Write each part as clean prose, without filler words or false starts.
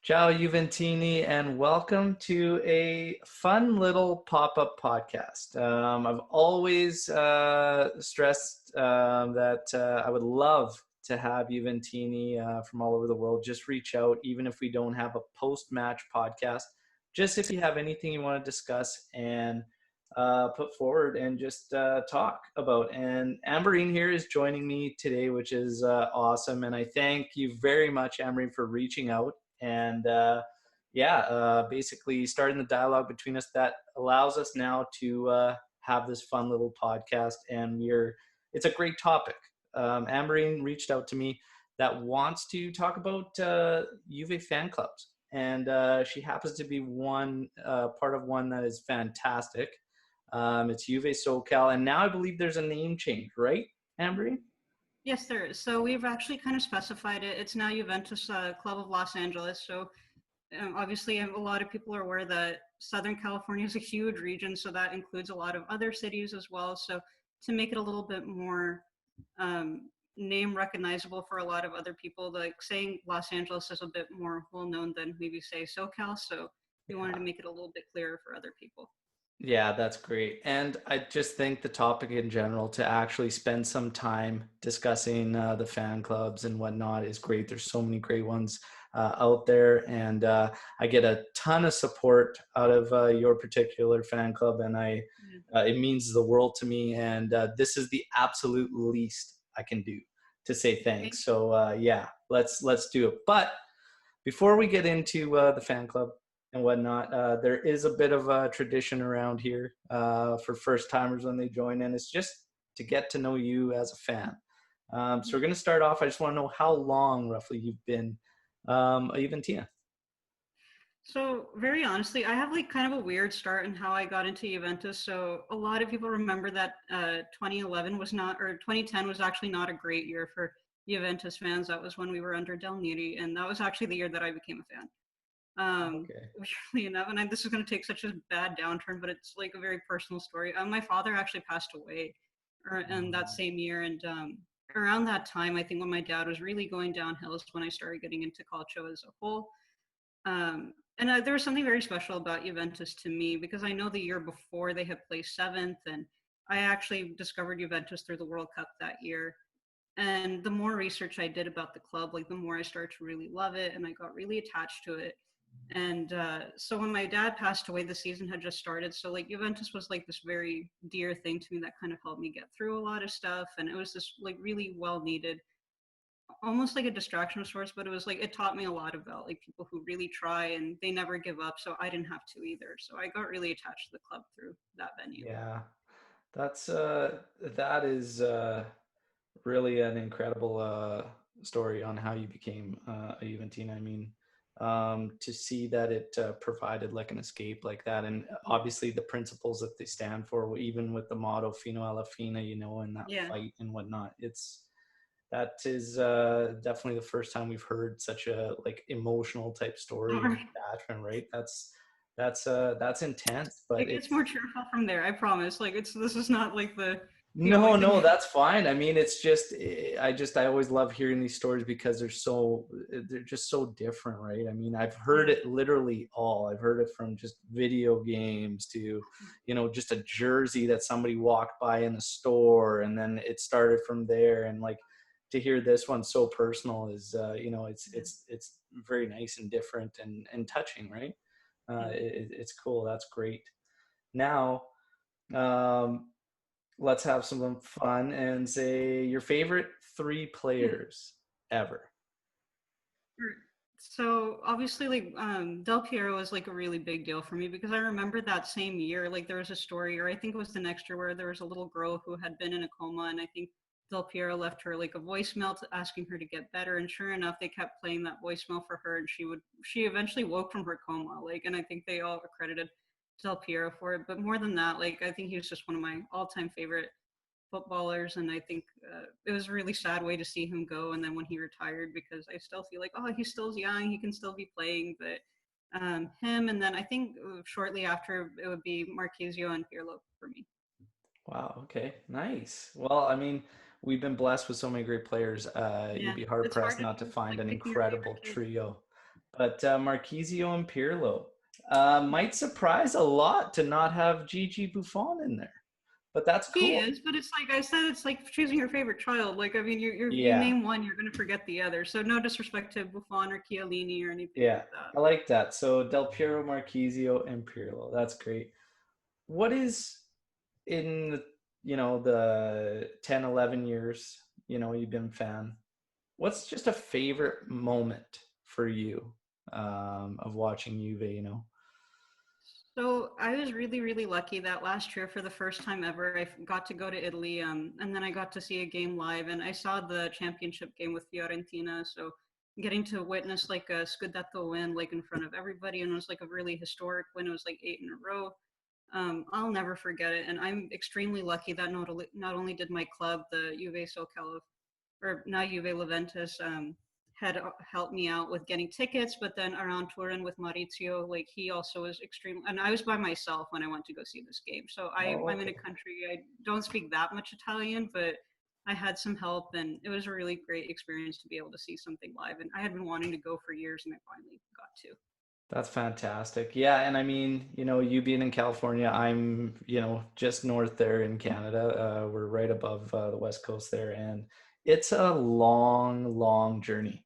Ciao, Juventini, and welcome to a fun little pop-up podcast. I've always stressed that I would love to have Juventini from all over the world just reach out, even if we don't have a post-match podcast. Just if you have anything you want to discuss and put forward and just talk about. And Ambereen here is joining me today, which is awesome. And I thank you very much, Ambereen, for reaching out and basically starting the dialogue between us that allows us now to have this fun little podcast. And it's a great topic. Ambereen reached out to me that wants to talk about Juve fan clubs. And she happens to be one part of one that is fantastic. It's Juve SoCal, and now I believe there's a name change, right, Ambereen? Yes, there is. So we've actually kind of specified it. It's now Juventus Club of Los Angeles. So obviously, a lot of people are aware that Southern California is a huge region, so that includes a lot of other cities as well. So to make it a little bit more name recognizable for a lot of other people, like saying Los Angeles is a bit more well known than maybe say SoCal. So we wanted to make it a little bit clearer for other people. Yeah, that's great. And I just think the topic in general to actually spend some time discussing the fan clubs and whatnot is great. There's so many great ones out there. And I get a ton of support out of your particular fan club. And it means the world to me. And this is the absolute least I can do to say thanks. So let's do it. But before we get into the fan club, and whatnot. There is a bit of a tradition around here for first timers when they join in. It's just to get to know you as a fan. So we're going to start off. I just want to know how long roughly you've been a Juventina. So very honestly, I have like kind of a weird start in how I got into Juventus. So a lot of people remember that 2011 was not, or 2010 was actually not a great year for Juventus fans. That was when we were under Del Neri, and that was actually the year that I became a fan. Weirdly enough, and this is going to take such a bad downturn, but it's like a very personal story. My father actually passed away in that same year, and around that time, I think when my dad was really going downhill is when I started getting into calcio as a whole. There was something very special about Juventus to me because I know the year before they had placed seventh, and I actually discovered Juventus through the World Cup that year. And the more research I did about the club, like the more I started to really love it, and I got really attached to it. And so when my dad passed away, the season had just started. So like Juventus was like this very dear thing to me that kind of helped me get through a lot of stuff. And it was this like really well needed, almost like a distraction of sorts, but it was like, it taught me a lot about like people who really try and they never give up. So I didn't have to either. So I got really attached to the club through that venue. Yeah, that is really an incredible story on how you became a Juventina. I mean, to see that it provided like an escape like that, and obviously the principles that they stand for, even with the motto "Fino alla fine," and that fight and whatnot. That is definitely the first time we've heard such a like emotional type story and attachment, right? That's intense, but it gets more cheerful from there. I promise. Like this is not like the No, that's fine. I mean, it's just I always love hearing these stories because they're just so different, right? I mean, I've heard it literally all. I've heard it from just video games to, just a jersey that somebody walked by in the store, and then it started from there. And like to hear this one so personal is, it's very nice and different and touching, right? It's cool. That's great. Now, let's have some fun and say your favorite three players ever. So obviously like Del Piero was like a really big deal for me because I remember that same year, like there was a story, or I think it was the next year, where there was a little girl who had been in a coma, and I think Del Piero left her like a voicemail asking her to get better, and sure enough they kept playing that voicemail for her, and she eventually woke from her coma, like, and I think they all accredited Del Piero for it. But more than that, like I think he was just one of my all-time favorite footballers, and I think it was a really sad way to see him go. And then when he retired, because I still feel like, oh, he's still young, he can still be playing. But him, and then I think shortly after it would be Marquisio and Pirlo for me. Wow. Okay. Nice. Well, I mean, we've been blessed with so many great players. You'd be hard pressed not to find an incredible trio But Marquisio and Pirlo might surprise a lot to not have Gigi Buffon in there, but that's He cool. is, but it's like I said, it's like choosing your favorite child. Like, I mean, you Yeah, name one, you're gonna forget the other. So no disrespect to Buffon or Chiellini or anything yeah, like that. I like that. So Del Piero, Marquisio, and Pirlo. That's great. What is in the 10, 11 years you've been a fan? What's just a favorite moment for you of watching Juve? So I was really, really lucky that last year, for the first time ever, got to go to Italy, and then I got to see a game live, and I saw the championship game with Fiorentina. So getting to witness like a Scudetto win, like in front of everybody, and it was like a really historic win. It was like 8 in a row. I'll never forget it, and I'm extremely lucky that not only did my club, the Juve SoCal, or now Juve Juventus, had helped me out with getting tickets, but then around Turin with Maurizio, like he also was extreme. And I was by myself when I went to go see this game. So Oh, I'm in a okay. country, I don't speak that much Italian, but I had some help, and it was a really great experience to be able to see something live. And I had been wanting to go for years, and I finally got to. That's fantastic. Yeah, and I mean, you being in California, I'm, just north there in Canada. We're right above the West Coast there, and it's a long, long journey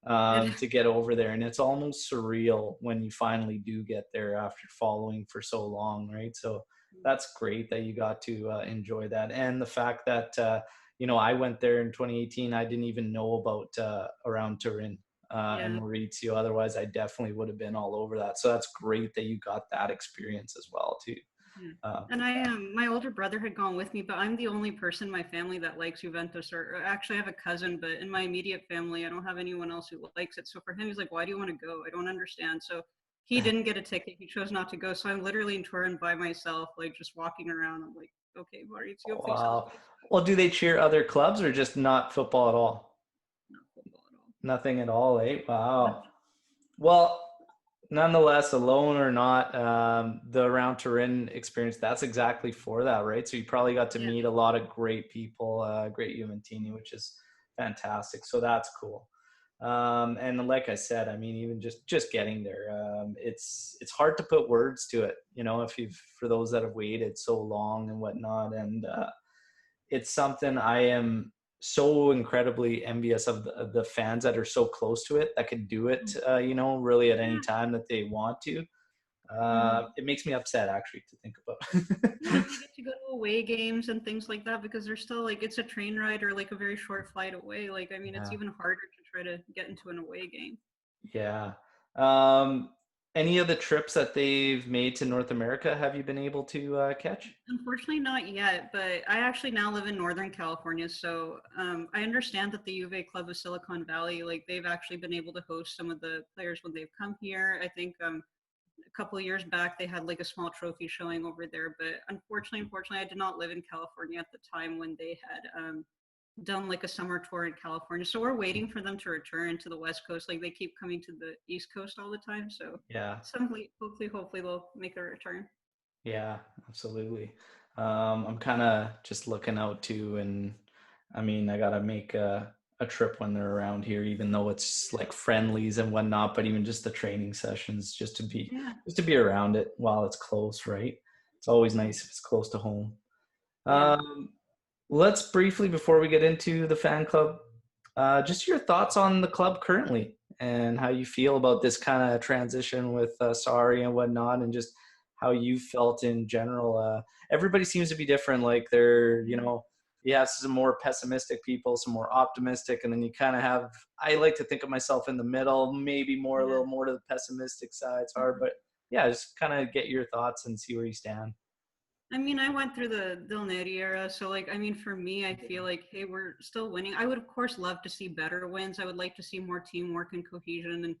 It, to get over there, and it's almost surreal when you finally do get there after following for so long, right? So that's great that you got to enjoy that, and the fact that I went there in 2018. I didn't even know about around Turin and yeah. Maurizio. Otherwise, I definitely would have been all over that. So that's great that you got that experience as well too. Yeah. Uh, And my older brother had gone with me, but I'm the only person in my family that likes Juventus. Or actually, I have a cousin, but in my immediate family, I don't have anyone else who likes it. So for him, he's like, "Why do you want to go? I don't understand." So he didn't get a ticket. He chose not to go. So I'm literally in Turin by myself, like just walking around. I'm like, "Okay, Maurizio, please help wow. me." Well, do they cheer other clubs or just not football at all? Not football at all. Nothing at all, eh? No. Wow. Well, nonetheless, alone or not, the around Turin experience, that's exactly for that, right? So you probably got to Yeah. meet a lot of great people, great Juventini, which is fantastic. So that's cool. And like I said, I mean, even just getting there, it's hard to put words to it, if you've for those that have waited so long and whatnot. And it's something I am so incredibly envious of the fans that are so close to it that can do it, really at any Yeah. time that they want to. Mhm. It makes me upset actually to think about. Yeah, and you get to go to away games and things like that because they're still like it's a train ride or like a very short flight away. Like, I mean, it's Yeah, even harder to try to get into an away game. yeah. Um, any of the trips that they've made to North America have you been able to catch? Unfortunately, not yet, but I actually now live in Northern California. So I understand that the Juve Club of Silicon Valley, like they've actually been able to host some of the players when they've come here. I think a couple of years back they had like a small trophy showing over there, but unfortunately, I did not live in California at the time when they had done like a summer tour in California. So we're waiting for them to return to the West Coast. Like they keep coming to the East Coast all the time. So Yeah, hopefully they'll make a return. yeah, absolutely. I'm kind of just looking out too, and I mean, I gotta make a trip when they're around here, even though it's like friendlies and whatnot. But even just the training sessions, Yeah. just to be around it while it's close, right? It's always Mhm. nice if it's close to home. Yeah. Um, let's briefly, before we get into the fan club, just your thoughts on the club currently and how you feel about this kind of transition with Sari and whatnot, and just how you felt in general. Everybody seems to be different. Like Mhm. you have some more pessimistic people, some more optimistic, and then you kind of have. I like to think of myself in the middle, maybe more a Yeah. little more to the pessimistic side. It's hard, Mhm. but yeah, just kind of get your thoughts and see where you stand. I mean, I went through the Del Neri era, so like, I mean, for me, I feel like, hey, we're still winning. I would, of course, love to see better wins. I would like to see more teamwork and cohesion. And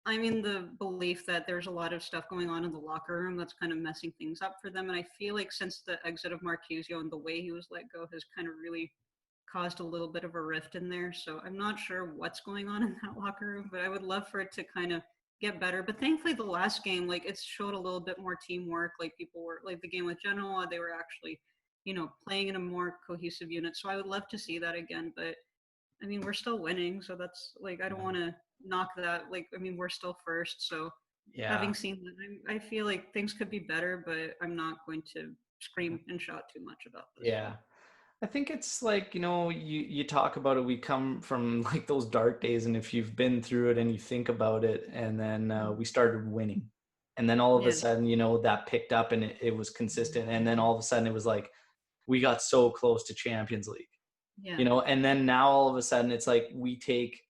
I'm in the belief that there's a lot of stuff going on in the locker room that's kind of messing things up for them. And I feel like since the exit of Marquisio and the way he was let go has kind of really caused a little bit of a rift in there. So I'm not sure what's going on in that locker room, but I would love for it to kind of get better. But thankfully, the last game, like it showed a little bit more teamwork. Like people were like the game with Genoa, they were actually, playing in a more cohesive unit. So I would love to see that again. But I mean, we're still winning, so that's like I don't want to knock that. Like, I mean, we're still first, so Yeah. having seen that, I feel like things could be better, but I'm not going to scream and shout too much about this. So Yeah. I think it's like, you talk about it, we come from like those dark days, and if you've been through it and you think about it, and then we started winning. And then all of a yeah, sudden, that picked up and it was consistent. And then all of a sudden it was like we got so close to Champions League, yeah, and then now all of a sudden it's like we take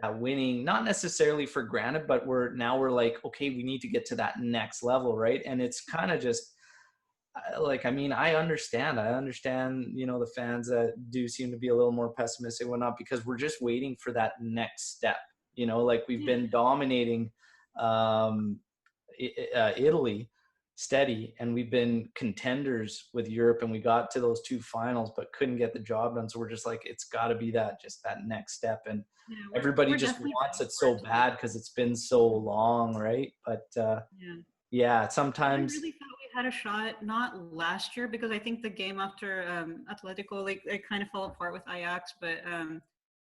that winning, not necessarily for granted, but we're like, okay, we need to get to that next level, right? And it's kind of just like, I mean, I understand, the fans that do seem to be a little more pessimistic and whatnot, because we're just waiting for that next step. Like we've yeah, been dominating um, Italy steady, and we've been contenders with Europe, and we got to those two finals, but couldn't get the job done. So we're just like, it's got to be just that next step, and yeah. everybody We're just definitely wants ready it for so it to be bad because it's been so long, right? But yeah. yeah, I sometimes. really thought we had a shot, not last year, because I think the game after Atletico, like it kind of fell apart with Ajax, but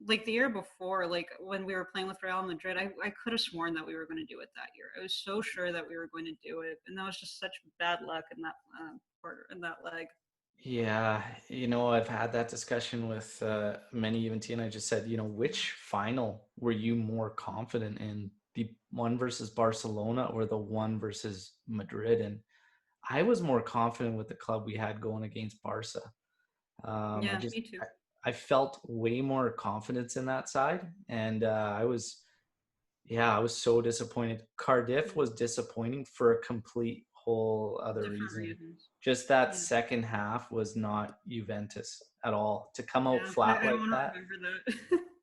like the year before, like when we were playing with Real Madrid, I could have sworn that we were going to do it that year. I was so sure that we were going to do it, and that was just such bad luck in that quarter in that leg. Yeah, I've had that discussion with many Juventus, and I just said, which final were you more confident in, the one versus Barcelona or the one versus Madrid? And I was more confident with the club we had going against Barca. I Yeah, just, me too. I felt way more confidence in that side, and yeah, I was so disappointed. Cardiff Yeah. was disappointing for a complete whole other Different reason. reasons. Just that Yeah, second half was not Juventus at all. To come out yeah. flat I don't like want to that, remember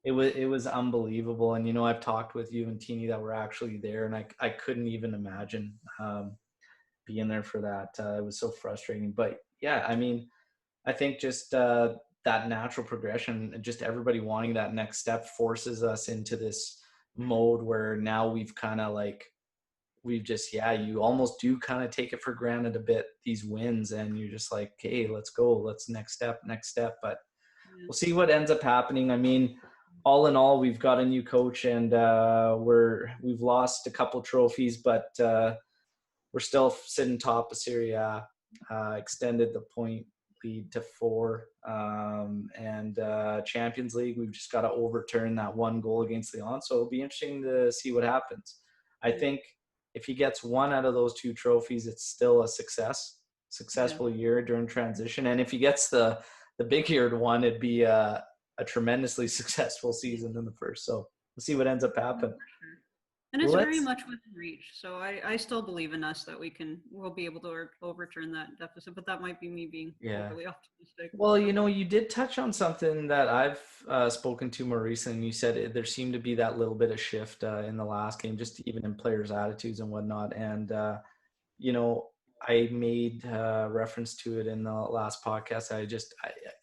that. it was unbelievable. And I've talked with Juventini that were actually there, and I couldn't even imagine being there for that. It was so frustrating. But yeah, I mean, I think just that natural progression, just everybody wanting that next step, forces us into this mode where now we've kind of like we've just, yeah, you almost do kind of take it for granted a bit, these wins, and you're just like, hey, let's go, let's next step. But Yeah, we'll see what ends up happening. I mean, all in all, we've got a new coach, and we've lost a couple trophies, but we're still sitting top of Serie A, extended the point lead to 4. And Champions League, we've just got to overturn that one goal against Lyon. So it'll be interesting to see what happens. I yeah, think if he gets one out of those 2 trophies, it's still a yeah. successful year during transition. And if he gets the big-eared one, it'd be a tremendously successful season in the first. So we'll see what ends up No, happening. for sure. And it's very Let's much within reach. So I still believe in us that we'll be able to overturn that deficit. But that might be me being yeah. overly optimistic. Well, you did touch on something that I've spoken to more recently. You said there seemed to be that little bit of shift in the last game, just even in players' attitudes and whatnot. And, you know, I made reference to it in the last podcast.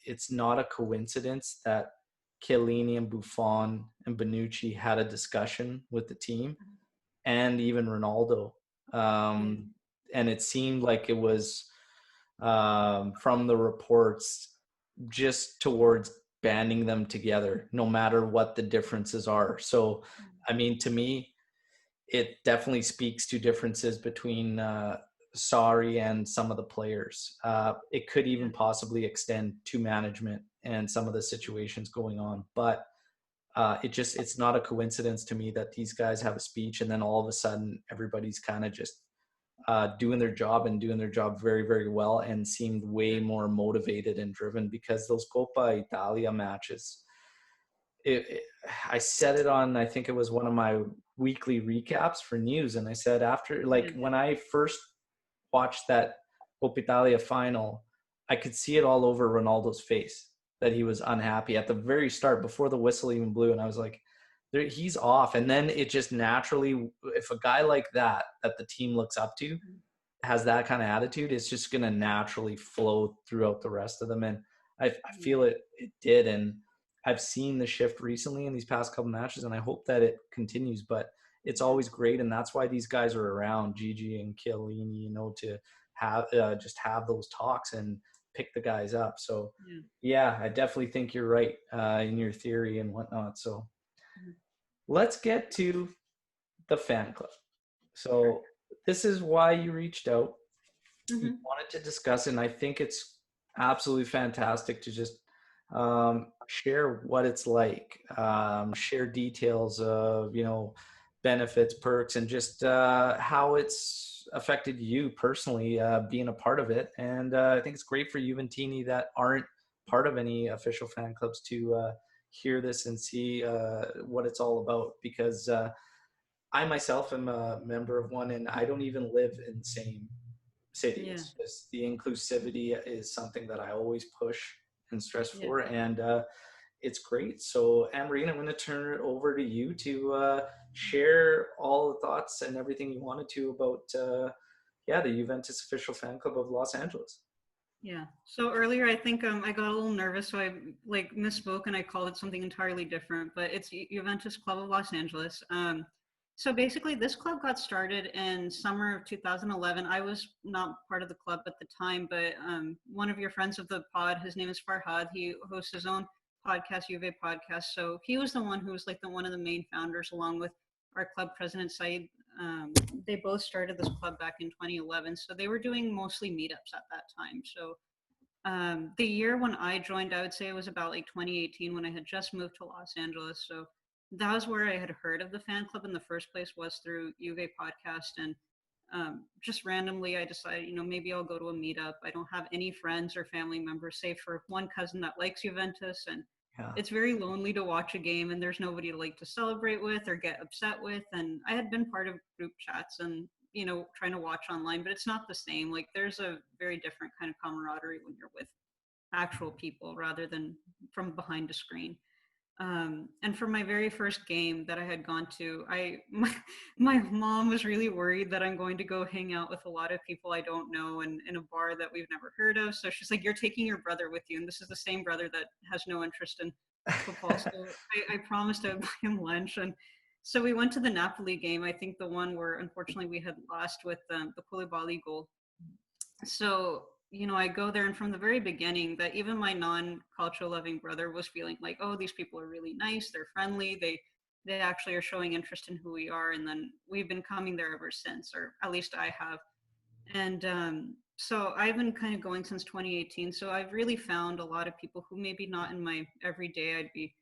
It's not a coincidence that Chiellini and Buffon and Bonucci had a discussion with the team, and even Ronaldo. Yeah, Um, and it seemed like it was from the reports just towards banding them together, no matter what the differences are. So, I mean, to me, it definitely speaks to differences between Sarri and some of the players. It could yeah, even possibly extend to management and some of the situations going on. But it's not a coincidence to me that these guys have a speech, and then all of a sudden everybody's kind of just doing their job and doing their job very, very well, and seemed way yeah, more motivated and driven, because those Coppa Italia matches, I said it on, I think it was one of my weekly recaps for news. And I said, after, like, yeah, when I first watched that Coppa Italia final, I could see it all over Ronaldo's face that he was unhappy at the very start before the whistle even blew. And I was like, he's off. And then it just naturally, if a guy like that the team looks up to has that kind of attitude, it's just going to naturally flow throughout the rest of them. And I yeah, feel it did. And I've seen the shift recently in these past couple matches, and I hope that it continues. But it's yeah, always great, and that's why these guys are around, Gigi and Chiellini, to have just have those talks and pick the guys up. So yeah. yeah, I definitely think you're right in your theory and whatnot. So Mhm. let's get to the fan club. Sure. So this is why you reached out. You Hmm. wanted to discuss, and I think it's absolutely fantastic to just share what it's like, share details of, benefits, perks, and just how it's affected you personally, being a part of it. And I think it's great for Juventini that aren't part of any official fan clubs to hear this and see what it's all about, because I myself am a member of one, and I don't even live in the same city. Yeah. It's just the inclusivity is something that I always push and stress Yeah. for, and it's great. So, Ambereen, I'm going to turn it over to you to share all the thoughts and everything you wanted to about, the Juventus official fan club of Los Angeles. Yeah. So earlier, I think I got a little nervous, so I like misspoke and I called it something entirely different. But it's Juventus Club of Los Angeles. So basically, this club got started in summer of 2011. I was not part of the club at the time, but one of your friends of the pod, his name is Farhad. He hosts his own podcast, Juve podcast. So he was the one who was like the one of the main founders, along with our club president Said. They both started this club back in 2011, so they were doing mostly meetups at that time. So the year when I joined, I would say it was about like 2018 when I had just moved to Los Angeles. So that was where I had heard of the fan club in the first place, was through Juve podcast. And just randomly, I decided, maybe I'll go to a meetup. I don't have any friends or family members, save for one cousin that likes Juventus. And Yeah. it's very lonely to watch a game and there's nobody to like to celebrate with or get upset with. And I had been part of group chats and trying to watch online, but it's not the same. Like there's a very different kind of camaraderie when you're with actual people rather than from behind a screen. And for my very first game that I had gone to, my mom was really worried that I'm going to go hang out with a lot of people I don't know and in a bar that we've never heard of. So she's like, "You're taking your brother with you," and this is the same brother that has no interest in football. So I promised I would buy him lunch, and so we went to the Napoli game. I think the one where unfortunately we had lost with the Koulibaly goal. So I go there, and from the very beginning, that even my non-culture loving brother was feeling like, oh, these people are really nice, they're friendly, they actually are showing interest in who we are. And then we've been coming there ever since, or at least I have. And so I've been kind of going since 2018. So I've really found a lot of people who maybe not in my everyday I'd be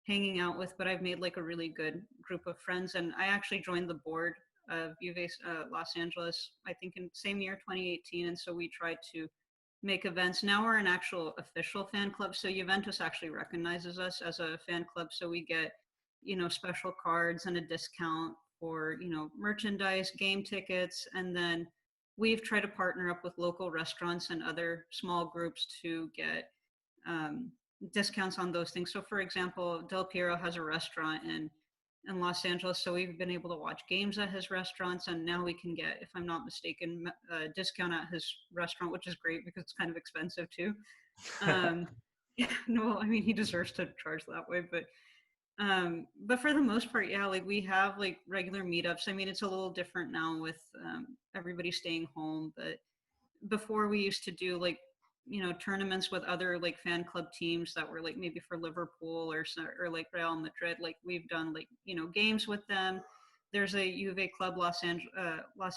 hanging out with, but I've made like a really good group of friends. And I actually joined the board of Juve Los Angeles, I think in same year, 2018. And so we tried to make events. Now we're an actual official fan club. So Juventus actually recognizes us as a fan club. So we get, special cards and a discount for, merchandise, game tickets. And then we've tried to partner up with local restaurants and other small groups to get um, discounts on those things. So, for example, Del Piero has a restaurant in Los Angeles, so we've been able to watch games at his restaurants, and now we can get, if I'm not mistaken, a discount at his restaurant, which is great because it's kind of expensive too. Um, yeah, no, I mean he deserves to charge that way, but for the most part, yeah, like we have like regular meetups. I mean, it's a little different now with everybody staying home, but before we used to do like tournaments with other like fan club teams that were like maybe for Liverpool or like Real Madrid. Like we've done like games with them. There's a Juve Club Los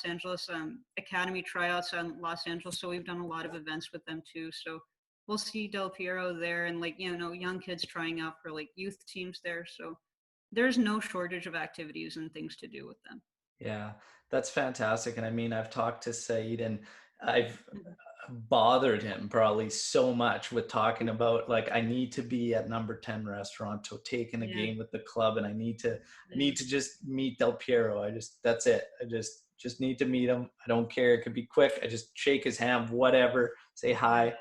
Angeles Academy tryouts in Los Angeles, so we've done a lot of events with them too. So we'll see Del Piero there, and like young kids trying out for like youth teams there. So there's no shortage of activities and things to do with them. Yeah, that's fantastic. And I mean, I've talked to Said, and I've Mhm. bothered him probably so much with talking about, like, I need to be at number 10 restaurant to take in a Yeah, game with the club, and I need to yeah, just meet Del Piero. That's it. I just need to meet him. I don't care. It could be quick. I just shake his hand, whatever, say yeah, hi.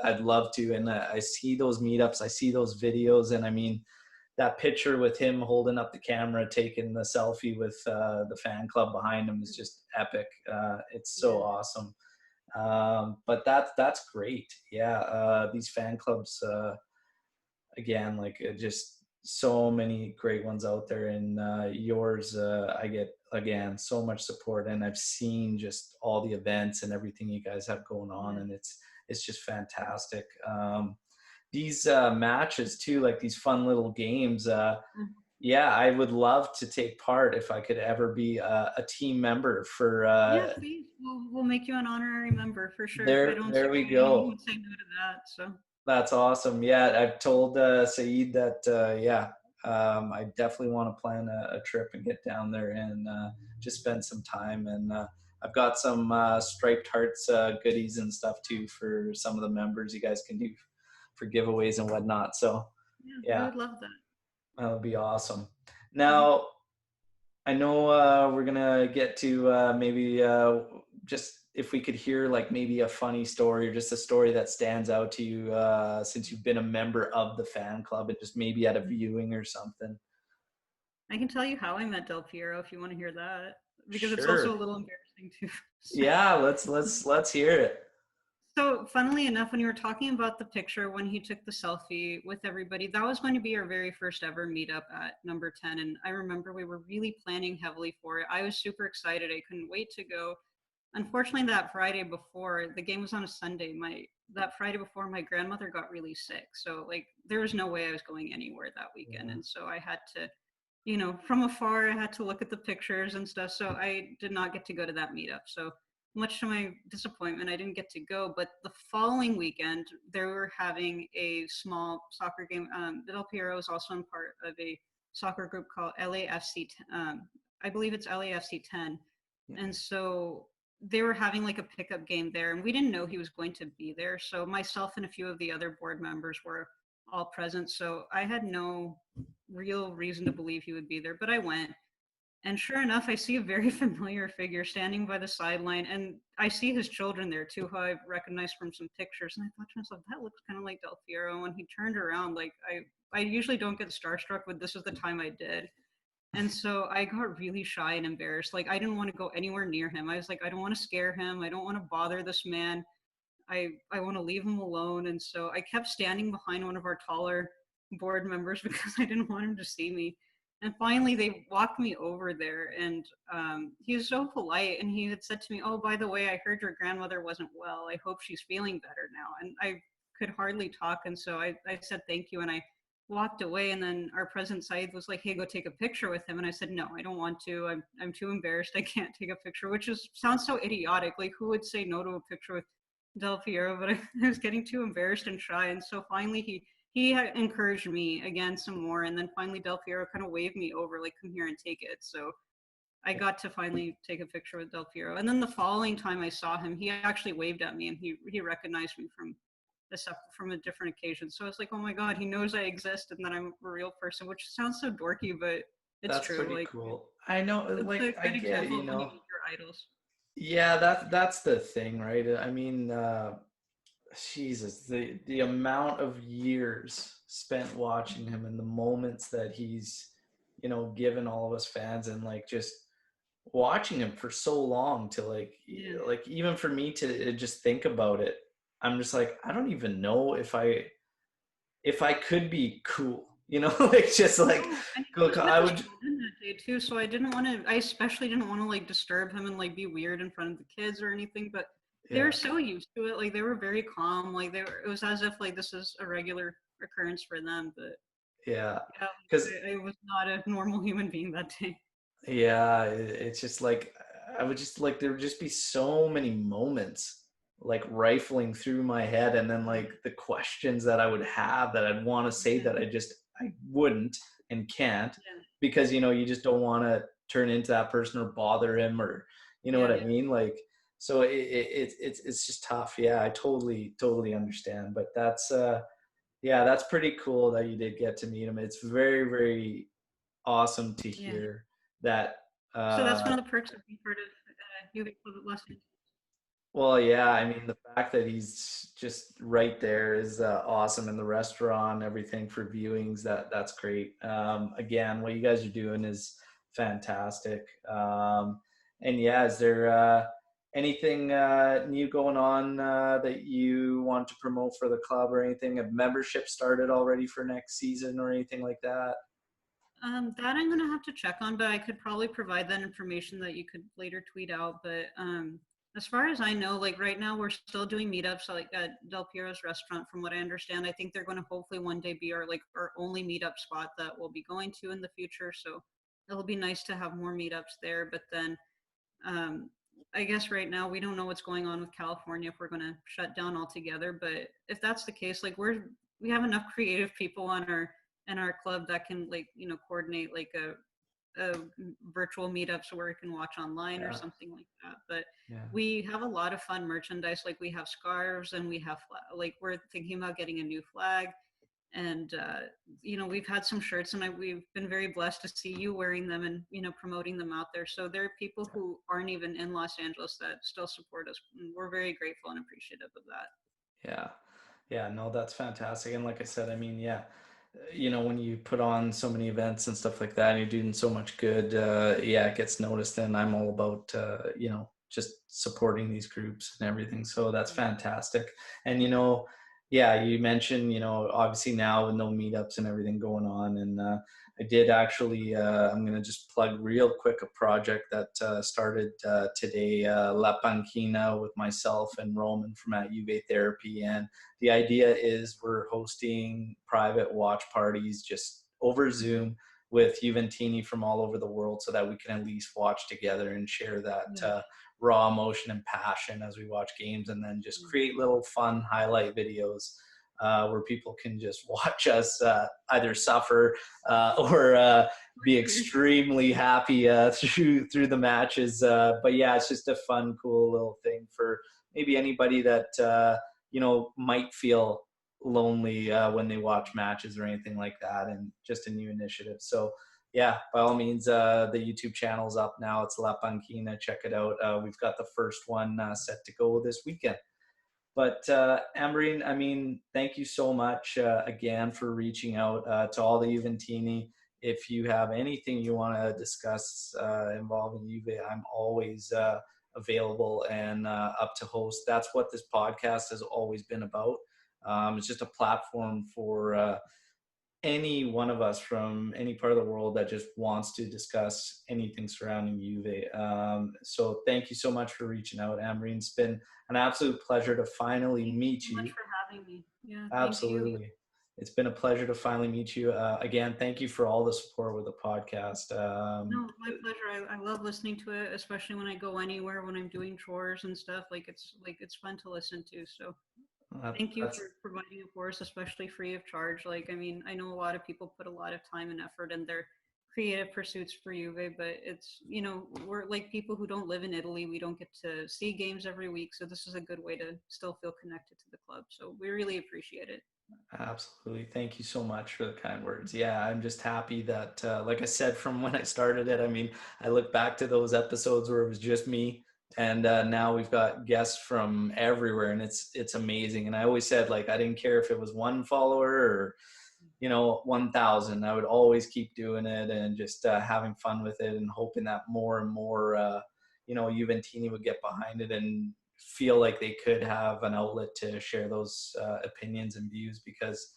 I'd love to. And I see those meetups, I see those videos, and I mean, that picture with him holding up the camera, taking the selfie with the fan club behind him is just epic. It's so yeah, awesome. But that's great. Yeah, these fan clubs, again, like just so many great ones out there, and yours, I get again so much support, and I've seen just all the events and everything you guys have going on, yeah. and it's just fantastic. These matches too, like these fun little games. Yeah, I would love to take part if I could ever be a team member for Yeah, please. We'll make you an honorary member for sure. I don't see there we why anyone go. would say no to that. So That's awesome. Yeah, I've told Saeed that I definitely want to plan a trip and get down there and just spend some time. And I've got some striped hearts goodies and stuff too for some of the members you guys can do for giveaways and whatnot. So yeah, I yeah, would love that. that would be awesome. Mhm. Now, I know we're gonna get to maybe just if we could hear like maybe a funny story or just a story that stands out to you since you've been a member of the fan club and just maybe at a viewing or something. I can tell you how I met Del Piero if you want to hear that, because it's also Sure. a little embarrassing too. So, Yeah, let's hear it. so funnily enough, when you were talking about the picture when he took the selfie with everybody, that was going to be our very first ever meetup at number 10. And I remember we were really planning heavily for it. I was super excited. I couldn't wait to go. Unfortunately, that Friday before, the game was on a Sunday. That Friday before, my grandmother got really sick. So like there was no way I was going anywhere that weekend. Yeah. And so I had to, from afar, I had to look at the pictures and stuff. So I did not get to go to that meetup. So much to my disappointment, I didn't get to go. But the following weekend, they were having a small soccer game. Del Piero was also in part of a soccer group called LAFC. I believe it's LAFC 10. Yeah. And so they were having like a pickup game there, and we didn't know he was going to be there. So myself and a few of the other board members were all present. So I had no real reason to believe he would be there, but I went. And sure enough, I see a very familiar figure standing by the sideline, and I see his children there too, who I've recognized from some pictures. And I thought to myself, that looks kind of like Del Piero. And when he turned around, like I usually don't get starstruck, but this was the time I did. And so I got really shy and embarrassed. Like I didn't want to go anywhere near him. I was like, I don't want to scare him. I don't want to bother this man. I want to leave him alone. And so I kept standing behind one of our taller board members because I didn't want him to see me. And finally, they walked me over there, and he was so polite. And he had said to me, "Oh, by the way, I heard your grandmother wasn't well. I hope she's feeling better now." And I could hardly talk, and so I said thank you, and I walked away. And then our president Saeed was like, "Hey, go take a picture with him." And I said, "No, I don't want to. I'm too embarrassed. I can't take a picture." Which is sounds so idiotic. Like who would say no to a picture with Del Piero? But I was getting too embarrassed and shy, and so finally he had encouraged me again some more, and then finally Del Piero kind of waved me over, like, "Come here and take it." So I got to finally take a picture with Del Piero. And then the following time I saw him, he actually waved at me, and he recognized me from a different occasion. So I was like, oh my god, he knows I exist and that I'm a real person, which sounds so dorky, but it's That's true. pretty Like cool. I know, it's a like I good get it, example you of when you know. meet your idols. Yeah, that's the thing, right? I mean, Jesus, the amount of years spent watching him and the moments that he's, given all of us fans and like just watching him for so long to Yeah. like even for me to just think about it, I'm just like, I don't even know if I could be cool, like just like No, and he look, was with I his would, children that day too, so I didn't want to. I especially didn't want to like disturb him and like be weird in front of the kids or anything. But they were yeah, so used to it, like they were very calm. Like it was as if like this is a regular occurrence for them. But yeah, yeah, because I was not a normal human being that day. yeah, it's just like I would just like there would just be so many moments like rifling through my head, and then like the questions that I would have that I'd want to say Yeah, that I wouldn't and can't yeah, because you just don't want to turn into that person or bother him or you know yeah, what I yeah. mean, like so it's just tough. Yeah, I totally understand, but that's yeah, that's pretty cool that you did get to meet him. It's very awesome to Yeah. hear that. So that's Uh, one of the perks of being part of Juve Club at Los Angeles. well, yeah, I mean, the fact that he's just right there is awesome in the restaurant, everything for viewings. That's great. Again, what you guys are doing is fantastic. And yeah, is there anything new going on that you want to promote for the club or anything? Have membership started already for next season or anything like that? That I'm gonna have to check on, but I could probably provide that information that you could later tweet out. But As far as I know, like right now, we're still doing meetups like at Del Piero's restaurant. From what I understand, I think they're going to hopefully one day be our only meetup spot that we'll be going to in the future. So it'll be nice to have more meetups there. But then, um, I guess right now we don't know what's going on with California if we're going to shut down altogether. But if that's the case, like we have enough creative people on our in our club that can coordinate like a virtual meetups where you can watch online or Yeah, something like that. But yeah, we have a lot of fun merchandise. Like we have scarves and we have like we're thinking about getting a new flag. And we've had some shirts, and we've been very blessed to see you wearing them and promoting them out there. So there are people who aren't even in Los Angeles that still support us, and we're very grateful and appreciative of that. yeah, yeah. No, that's fantastic. And like I said, I mean, yeah, when you put on so many events and stuff like that, and you're doing so much good, yeah, it gets noticed. And I'm all about, just supporting these groups and everything. So that's fantastic. And, yeah, you mentioned, obviously now with no meetups and everything going on. And I did actually, I'm going to just plug real quick a project that started today, La Panquina, with myself and Roman from at Juve Therapy. And the idea is we're hosting private watch parties just over Zoom with Juventini from all over the world, so that we can at least watch together and share that Yeah. raw emotion and passion as we watch games, and then just create little fun highlight videos where people can just watch us either suffer or be extremely happy through the matches. But yeah, it's just a fun, cool little thing for maybe anybody that might feel lonely when they watch matches or anything like that, and just a new initiative. So yeah, by all means, the YouTube channel's up now. It's La Panquina. Check it out. We've got the first one set to go this weekend. But Ambereen, I mean, thank you so much again for reaching out to all the Juventini. If you have anything you want to discuss involving Juve, I'm always available and up to host. That's what this podcast has always been about. It's just a platform for any one of us from any part of the world that just wants to discuss anything surrounding Juve. So thank you so much for reaching out, Ambereen. It's been an absolute pleasure to finally Thank you meet so much you. for having me. Yeah, thank you. Absolutely. It's been a pleasure to finally meet you. Again, thank you for all the support with the podcast. No, my pleasure. I love listening to it, especially when I go anywhere, when I'm doing chores and stuff. Like it's fun to listen to. So thank you That's for providing it for us, especially free of charge. Like, I mean, I know a lot of people put a lot of time and effort in their creative pursuits for Juve, but we're like people who don't live in Italy. We don't get to see games every week. So this is a good way to still feel connected to the club. So we really appreciate it. Absolutely. Thank you so much for the kind words. Yeah, I'm just happy that, like I said, from when I started it, I mean, I look back to those episodes where it was just me, and now we've got guests from everywhere, and it's amazing. And I always said, like, I didn't care if it was one follower or 1,000. I would always keep doing it and just having fun with it, and hoping that more and more, Juventini would get behind it and feel like they could have an outlet to share those opinions and views. Because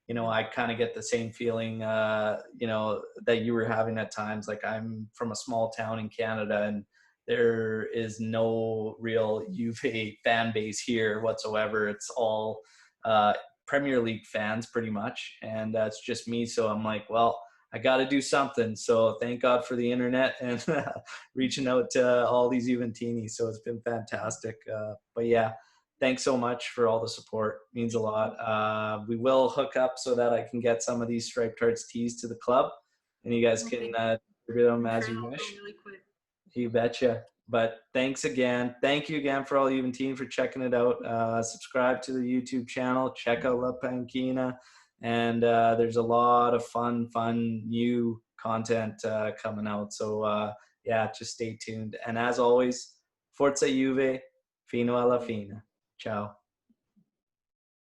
Yeah. I kind of get the same feeling that you were having at times. Like, I'm from a small town in Canada, and there is no real Juve fan base here whatsoever. It's all uh, Premier League fans pretty much, and it's just me. So I'm like, well, I got to do something. So thank God for the internet and reaching out to all these Juventini. So it's been fantastic. But yeah, thanks so much for all the support. It means a lot. We will hook up so that I can get some of these Striped Hearts tees to the club, and you guys Well, can thank you. distribute them I'm as sure you they'll go wish. really quick. You betcha. But thanks again. Thank you again for all you and team for checking it out. Subscribe to the YouTube channel. Check out La Panquina. And there's a lot of fun new content coming out. So yeah, just stay tuned. And as always, Forza Juve, fino alla fine. Ciao.